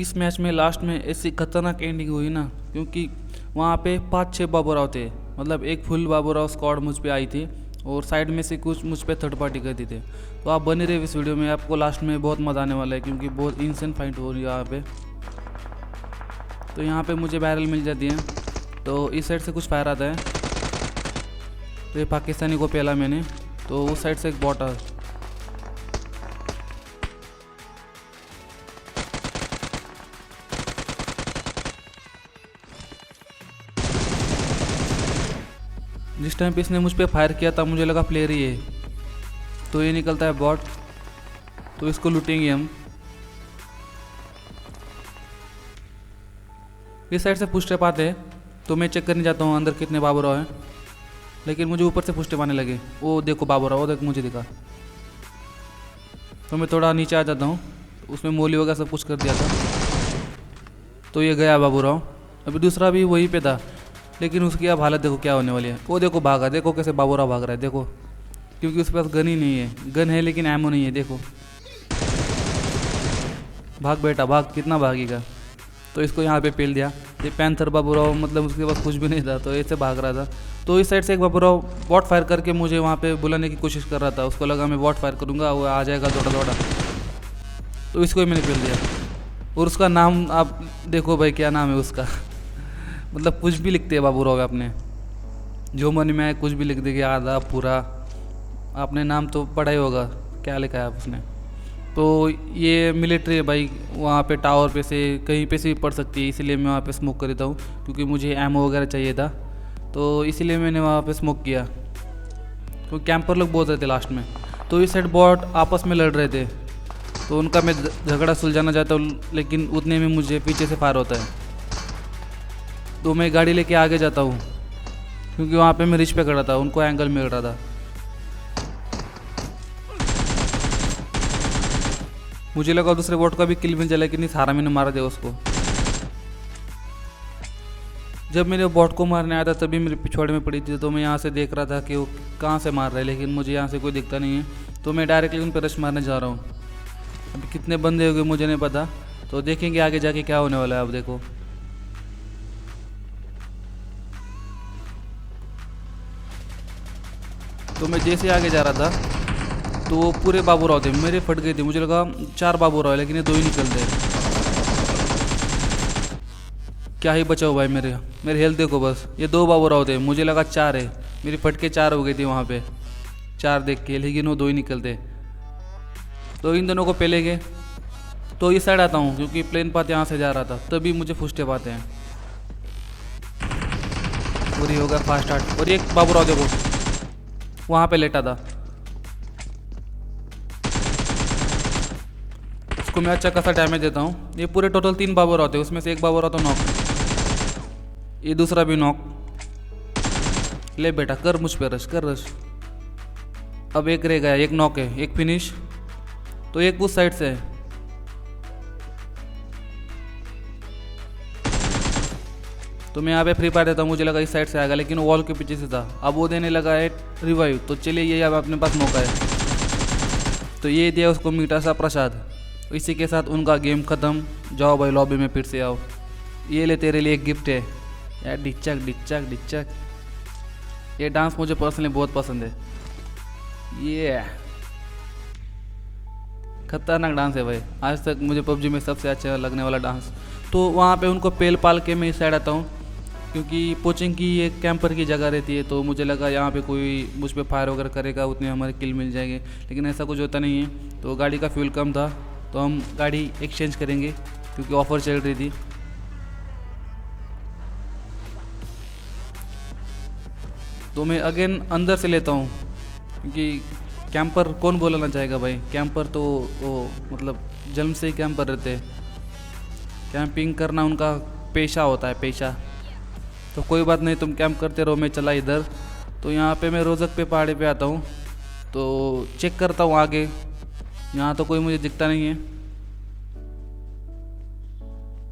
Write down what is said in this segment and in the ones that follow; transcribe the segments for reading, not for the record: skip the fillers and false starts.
इस मैच में लास्ट में ऐसी खतरनाक एंडिंग हुई ना, क्योंकि वहाँ पे 5-6 बाबूराव थे। मतलब एक फुल बाबूराव स्क्वाड मुझ पे आई थी और साइड में से कुछ मुझ पे थर्ड पार्टी करती थे। तो आप बने रहे इस वीडियो में, आपको लास्ट में बहुत मज़ा आने वाला है क्योंकि बहुत इंसेंट फाइट हो रही है यहाँ पे। तो यहाँ पे मुझे बैरल मिल जाती है, तो इस साइड से कुछ फायर आता है। तो ये पाकिस्तानी को पहला मैंने, तो उस साइड से एक बॉट आ। जिस टाइम पे इसने मुझ पे फायर किया था मुझे लगा प्लेयर ही है, तो ये निकलता है बॉट। तो इसको लूटेंगे हम। इस साइड से पुश स्टेप आते हैं, तो मैं चेक करने जाता हूँ अंदर कितने बाबूराव हैं, लेकिन मुझे ऊपर से पुश स्टेप आने लगे। वो देखो बाबूराव, वो देख मुझे दिखा। तो मैं थोड़ा नीचे आ जाता हूँ, उसमें मोली वगैरह सब कुछ कर दिया था। तो ये गया बाबूराव। अभी दूसरा भी वहीं पे था, लेकिन उसकी अब हालत देखो क्या होने वाली है। वो देखो भागा, देखो कैसे बाबूराव भाग रहा है, देखो, क्योंकि उसके पास गन ही नहीं है। गन है लेकिन एमो नहीं है, देखो। भाग बेटा भाग, कितना भागेगा। तो इसको यहाँ पे पेल दिया। ये पैंथर बाबूराव, मतलब उसके पास कुछ भी नहीं था, तो ऐसे भाग रहा था। तो इस साइड से एक बाबूराव बॉट फायर करके मुझे वहाँ पे बुलाने की कोशिश कर रहा था। उसको लगा मैं बॉट फायर करूँगा, वो आ जाएगा दौड़ा दौड़ा, तो इसको ही मैंने पेल दिया। और उसका नाम आप देखो भाई, क्या नाम है उसका। मतलब कुछ भी लिखते हैं बाबूराव अपने, जो मन में आए कुछ भी लिख देंगे, आधा पूरा। आपने नाम तो पढ़ा ही होगा, क्या लिखा है उसने। तो ये मिलिट्री है भाई, वहाँ पे टावर पे से कहीं पे से भी पड़ सकती है, इसीलिए मैं वहाँ पे स्मोक कर देता हूँ, क्योंकि मुझे एमओ वगैरह चाहिए था। तो इसीलिए मैंने वहाँ पे स्मोक किया, तो कैंपर लोग बहुत रहे थे लास्ट में। तो इस साइड बॉट आपस में लड़ रहे थे, तो उनका मैं झगड़ा सुलझाना चाहता हूँ, लेकिन उतने में मुझे पीछे से फायर होता है। तो मैं गाड़ी लेके आगे जाता हूँ, क्योंकि वहाँ पे मैं रिच पे खड़ा था, उनको एंगल मिल रहा था। मुझे लगा दूसरे बॉट का भी किल मिल जाए, लेकिन सारा मैंने मारा दिया उसको। जब मेरे बॉट को मारने आया था तभी मेरे पिछवाड़े में पड़ी थी, तो मैं यहाँ से देख रहा था कि वो कहाँ से मार रहा है, लेकिन मुझे यहाँ से कोई दिखता नहीं है। तो मैं डायरेक्टली उन पर रश मारने जा रहा हूँ। अभी कितने बंदे हो गए मुझे नहीं पता, तो देखेंगे आगे जाके क्या होने वाला है। अब देखो, तो मैं जैसे आगे जा रहा था तो वो पूरे बाबूराव थे, मेरे फट गए थे। मुझे लगा 4 बाबूराव है, लेकिन ये 2 ही निकलते। क्या ही बचाओ भाई, मेरे हेल्थ देखो बस। ये 2 बाबूराव थे, मुझे लगा 4 है, मेरी फट के 4 हो गई थी वहाँ पे 4 देख के, लेकिन वो 2 ही निकलते। तो इन दोनों को पहले गए। तो इस साइड आता हूँ, क्योंकि प्लेन पाथ यहाँ से जा रहा था, तभी मुझे फुस्टे पाते हैं। पूरी होगा फास्ट स्टार्ट। और एक बाबूराव देखो वहाँ पे लेटा था, उसको मैं अच्छा खासा डैमेज देता हूँ। ये पूरे टोटल 3 बाबूराव थे, उसमें से एक बाबूराव तो नॉक, ये दूसरा भी नॉक। ले बेटा कर मुझ पे रश, कर रश। अब एक रह गया, एक नॉक है, एक फिनिश। तो एक उस साइड से है। तो मैं यहाँ पे फ्री फायर देता हूँ, मुझे लगा इस साइड से आएगा, लेकिन वॉल के पीछे से था। अब वो देने लगा है रिवाइव, तो चलिए ये अब अपने पास मौका है। तो ये दिया उसको मीठा सा प्रसाद। इसी के साथ उनका गेम ख़त्म। जाओ भाई लॉबी में फिर से आओ, ये ले तेरे लिए एक गिफ्ट है यार। डिचक डिचक डिचक, ये डांस मुझे पर्सनली बहुत पसंद है। ये खतरनाक डांस है भाई, आज तक मुझे पबजी में सबसे अच्छा लगने वाला डांस। तो वहाँ पे उनको पेल पाल के मैं इस साइड आता हूँ, क्योंकि पोचिंग की एक कैंपर की जगह रहती है। तो मुझे लगा यहाँ पे कोई मुझ पे फायर वगैरह करेगा, उतने हमारे किल मिल जाएंगे, लेकिन ऐसा कुछ होता नहीं है। तो गाड़ी का फ्यूल कम था, तो हम गाड़ी एक्सचेंज करेंगे, क्योंकि ऑफ़र चल रही थी। तो मैं अगेन अंदर से लेता हूँ, क्योंकि कैंपर कौन बोलना चाहेगा भाई। कैंपर तो वो मतलब जन्म से ही कैंपर रहते हैं, कैंपिंग करना उनका पेशा होता है, पेशा। तो कोई बात नहीं, तुम कैंप करते रहो, मैं चला इधर। तो यहाँ पे मैं रोज़क पे पहाड़ी पे आता हूँ, तो चेक करता हूँ आगे। यहाँ तो कोई मुझे दिखता नहीं है,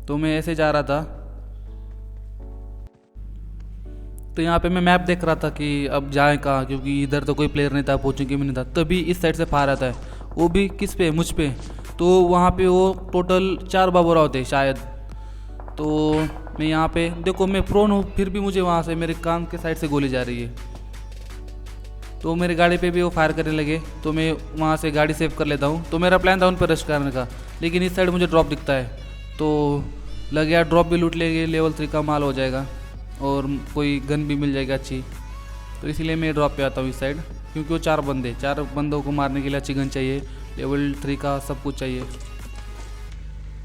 तो मैं ऐसे जा रहा था। तो यहाँ पे मैं मैप देख रहा था कि अब जाए कहाँ, क्योंकि इधर तो कोई प्लेयर नहीं था, पहुँचने के भी नहीं था। तभी इस साइड से फायर आता है, वो भी किस पे, मुझ पे। तो वहाँ पे वो टोटल 4 बाबूराव थे शायद। तो मैं यहाँ पे देखो मैं प्रोन हूँ, फिर भी मुझे वहाँ से मेरे कान के साइड से गोली जा रही है। तो मेरी गाड़ी पे भी वो फायर करने लगे, तो मैं वहाँ से गाड़ी सेव कर लेता हूँ। तो मेरा प्लान था उन पर रश करने का, लेकिन इस साइड मुझे ड्रॉप दिखता है, तो लग गया ड्रॉप भी लूट लेंगे, लेवल 3 का माल हो जाएगा और कोई गन भी मिल जाएगी अच्छी। तो इसलिए मैं ड्रॉप पे आता हूँ इस साइड, क्योंकि वो 4 बंदों को मारने के लिए अच्छी गन चाहिए, लेवल 3 का सब कुछ चाहिए।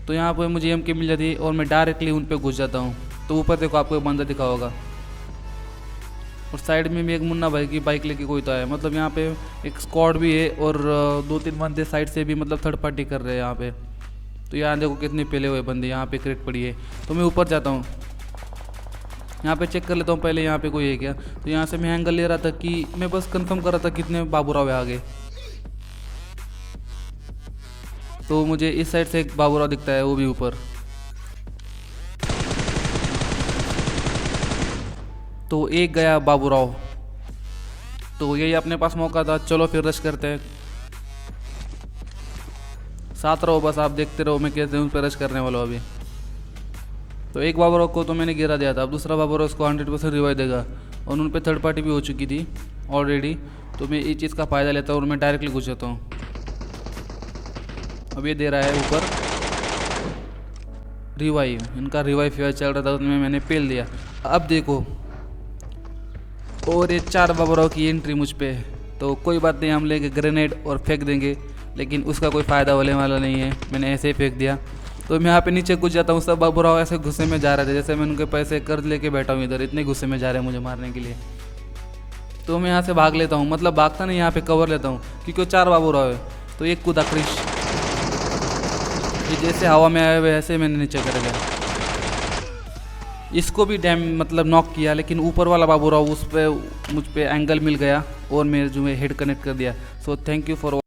तो यहाँ पर मुझे एमके मिल जाती है और मैं डायरेक्टली उन पर घुस जाता हूँ। तो ऊपर देखो आपको एक बंदा दिखा होगा, और साइड में भी एक मुन्ना भाई की बाइक लेके कोई तो है। मतलब यहाँ पे एक स्क्वाड भी है और 2-3 बंदे साइड से भी मतलब थर्ड पार्टी कर रहे हैं यहाँ पे। तो यहाँ देखो कितने पहले हुए बंदे, यहाँ पे क्रेट पड़ी है। तो मैं ऊपर जाता हूँ, यहाँ पे चेक कर लेता हूँ पहले यहाँ पे कोई है क्या। तो यहाँ से मैं एंगल ले रहा था कि मैं बस कंफर्म कर रहा था कितने बाबूराव है आगे। तो मुझे इस साइड से एक बाबूराव दिखता है, वो भी ऊपर। तो एक गया बाबूराव। तो यही अपने पास मौका था, चलो फिर रश करते हैं। साथ रहो बस, आप देखते रहो मैं कैसे उन पर रश करने वाला हूँ अभी। तो एक बाबूराव को तो मैंने गिरा दिया था, अब दूसरा बाबूराव उसको 100% रिवाइव देगा, और उन पर थर्ड पार्टी भी हो चुकी थी ऑलरेडी। तो मैं इस चीज़ का फ़ायदा लेता हूँ और मैं डायरेक्टली घुस जाता हूँ। अब ये दे रहा है ऊपर रिवाइव, इनका रिवाइव चल रहा था तो मैंने पेल दिया। अब देखो, और ये 4 बाबूराव की एंट्री मुझ पे। तो कोई बात नहीं, हम लेंगे ग्रेनेड और फेंक देंगे, लेकिन उसका कोई फ़ायदा होने वाला नहीं है। मैंने ऐसे ही फेंक दिया। तो मैं यहाँ पे नीचे कूद जाता हूँ। सब बाबूराव ऐसे गुस्से में जा रहे थे जैसे मैं उनके पैसे कर्ज लेके बैठा हूँ इधर, इतने गुस्से में जा रहे हैं मुझे मारने के लिए। तो मैं यहाँ से भाग लेता हूँ, मतलब भागता नहीं, यहाँ पे कवर लेता हूँ क्योंकि वो 4 बाबूराव है। तो एक कूदा क्रिश, ये जैसे हवा में आए वैसे मैंने नीचे कर दिया। इसको भी डैम मतलब नॉक किया, लेकिन ऊपर वाला बाबूराव उस पर मुझ पे एंगल मिल गया और मेरे जो है हेड कनेक्ट कर दिया। So thank you for